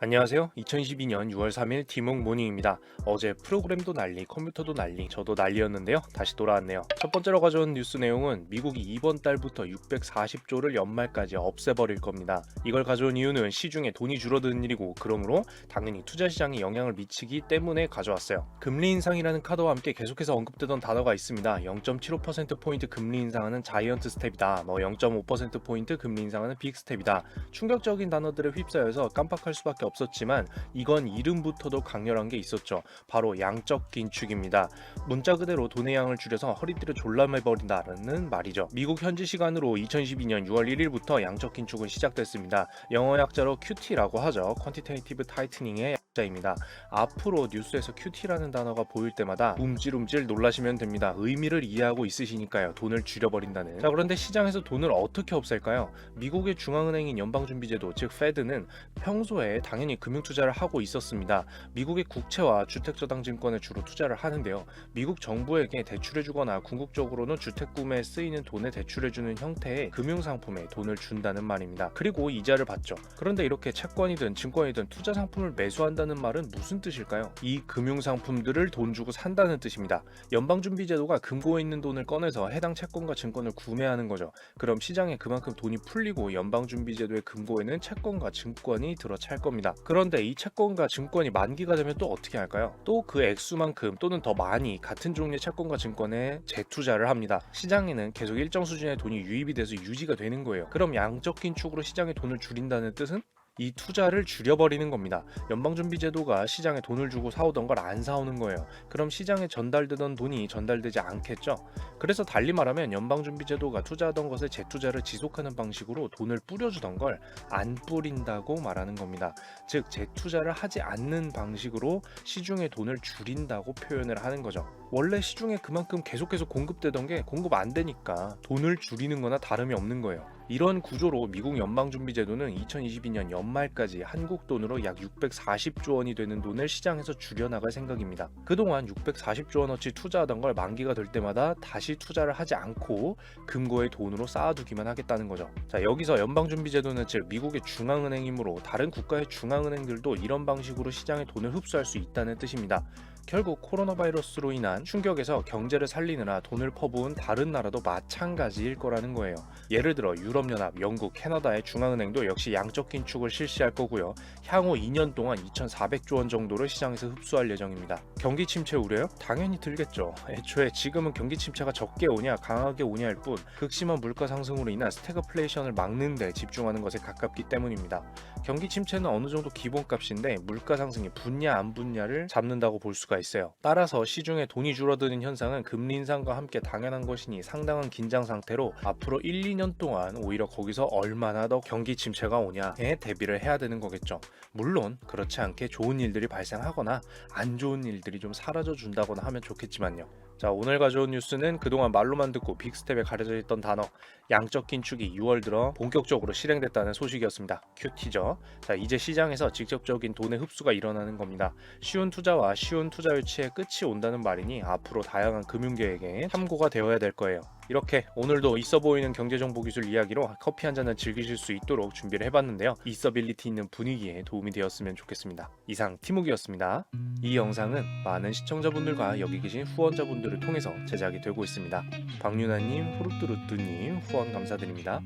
안녕하세요. 2022년 6월 3일 디몽 모닝입니다. 어제 프로그램도 난리, 컴퓨터도 난리, 저도 난리였는데요. 다시 돌아왔네요. 첫 번째로 가져온 뉴스 내용은 미국이 이번 달부터 640조를 연말까지 없애버릴 겁니다. 이걸 가져온 이유는 시중에 돈이 줄어드는 일이고, 그러므로 당연히 투자 시장에 영향을 미치기 때문에 가져왔어요. 금리 인상이라는 카드와 함께 계속해서 언급되던 단어가 있습니다. 0.75%포인트 금리 인상하는 자이언트 스텝이다. 0.5%포인트 금리 인상하는 빅 스텝이다. 충격적인 단어들에 휩싸여서 깜빡할 수밖에 없었지만 이건 이름부터도 강렬한 게 있었죠. 바로 양적 긴축입니다. 문자 그대로 돈의 양을 줄여서 허리띠를 졸라매버린다는 말이죠. 미국 현지 시간으로 2022년 6월 1일부터 양적 긴축은 시작됐습니다. 영어 약자로 QT라고 하죠. Quantitative Tightening 자입니다. 앞으로 뉴스에서 QT라는 단어가 보일 때마다 움찔움찔 놀라시면 됩니다. 의미를 이해하고 있으시니까요. 돈을 줄여버린다는. 자, 그런데 시장에서 돈을 어떻게 없앨까요? 미국의 중앙은행인 연방준비제도 즉 페드는 평소에 당연히 금융투자를 하고 있었습니다. 미국의 국채와 주택저당증권에 주로 투자를 하는데요. 미국 정부에게 대출해주거나 궁극적으로는 주택 구매에 쓰이는 돈에 대출해주는 형태의 금융상품에 돈을 준다는 말입니다. 그리고 이자를 받죠. 그런데 이렇게 채권이든 증권이든 투자상품을 매수한다는 말은 무슨 뜻일까요? 이 금융상품들을 돈 주고 산다는 뜻입니다. 연방준비제도가 금고에 있는 돈을 꺼내서 해당 채권과 증권을 구매하는 거죠. 그럼 시장에 그만큼 돈이 풀리고 연방준비제도의 금고에는 채권과 증권이 들어찰 겁니다. 그런데 이 채권과 증권이 만기가 되면 또 어떻게 할까요? 또 그 액수만큼 또는 더 많이 같은 종류의 채권과 증권에 재투자를 합니다. 시장에는 계속 일정 수준의 돈이 유입이 돼서 유지가 되는 거예요. 그럼 양적 긴축으로 시장에 돈을 줄인다는 뜻은? 이 투자를 줄여버리는 겁니다. 연방준비제도가 시장에 돈을 주고 사오던 걸 안 사오는 거예요. 그럼 시장에 전달되던 돈이 전달되지 않겠죠. 그래서 달리 말하면 연방준비제도가 투자하던 것에 재투자를 지속하는 방식으로 돈을 뿌려주던 걸 안 뿌린다고 말하는 겁니다. 즉 재투자를 하지 않는 방식으로 시중에 돈을 줄인다고 표현을 하는 거죠. 원래 시중에 그만큼 계속해서 공급되던 게 공급 안 되니까 돈을 줄이는 거나 다름이 없는 거예요. 이런 구조로 미국 연방준비제도는 2022년 연말까지 한국 돈으로 약 640조 원이 되는 돈을 시장에서 줄여나갈 생각입니다. 그동안 640조 원어치 투자하던 걸 만기가 될 때마다 다시 투자를 하지 않고 금고에 돈으로 쌓아두기만 하겠다는 거죠. 자, 여기서 연방준비제도는 즉 미국의 중앙은행이므로 다른 국가의 중앙은행들도 이런 방식으로 시장에 돈을 흡수할 수 있다는 뜻입니다. 결국 코로나 바이러스로 인한 충격에서 경제를 살리느라 돈을 퍼부은 다른 나라도 마찬가지일 거라는 거예요. 예를 들어 유럽연합, 영국, 캐나다의 중앙은행도 역시 양적 긴축을 실시할 거고요. 향후 2년 동안 2,400조 원 정도를 시장에서 흡수할 예정입니다. 경기 침체 우려요? 당연히 들겠죠. 애초에 지금은 경기 침체가 적게 오냐 강하게 오냐일 뿐 극심한 물가 상승으로 인한 스태그플레이션을 막는 데 집중하는 것에 가깝기 때문입니다. 경기 침체는 어느 정도 기본값인데 물가 상승이 붙냐 안 붙냐를 잡는다고 볼 수가 있어요. 따라서 시중에 돈이 줄어드는 현상은 금리 인상과 함께 당연한 것이니 상당한 긴장 상태로 앞으로 1, 2년 동안 오히려 거기서 얼마나 더 경기 침체가 오냐에 대비를 해야 되는 거겠죠. 물론 그렇지 않게 좋은 일들이 발생하거나 안 좋은 일들이 좀 사라져 준다거나 하면 좋겠지만요. 자, 오늘 가져온 뉴스는 그동안 말로만 듣고 빅스텝에 가려져 있던 단어 양적 긴축이 6월 들어 본격적으로 실행됐다는 소식이었습니다. 큐티죠. 자, 이제 시장에서 직접적인 돈의 흡수가 일어나는 겁니다. 쉬운 투자와 쉬운 투자 유치의 끝이 온다는 말이니 앞으로 다양한 금융계획에 참고가 되어야 될 거예요. 이렇게 오늘도 있어 보이는 경제정보기술 이야기로 커피 한 잔을 즐기실 수 있도록 준비를 해봤는데요. 있어빌리티 있는 분위기에 도움이 되었으면 좋겠습니다. 이상 티묵이었습니다. 이 영상은 많은 시청자분들과 여기 계신 후원자분들을 통해서 제작이 되고 있습니다. 박윤아님, 후루뚜루뚜님 후원 감사드립니다.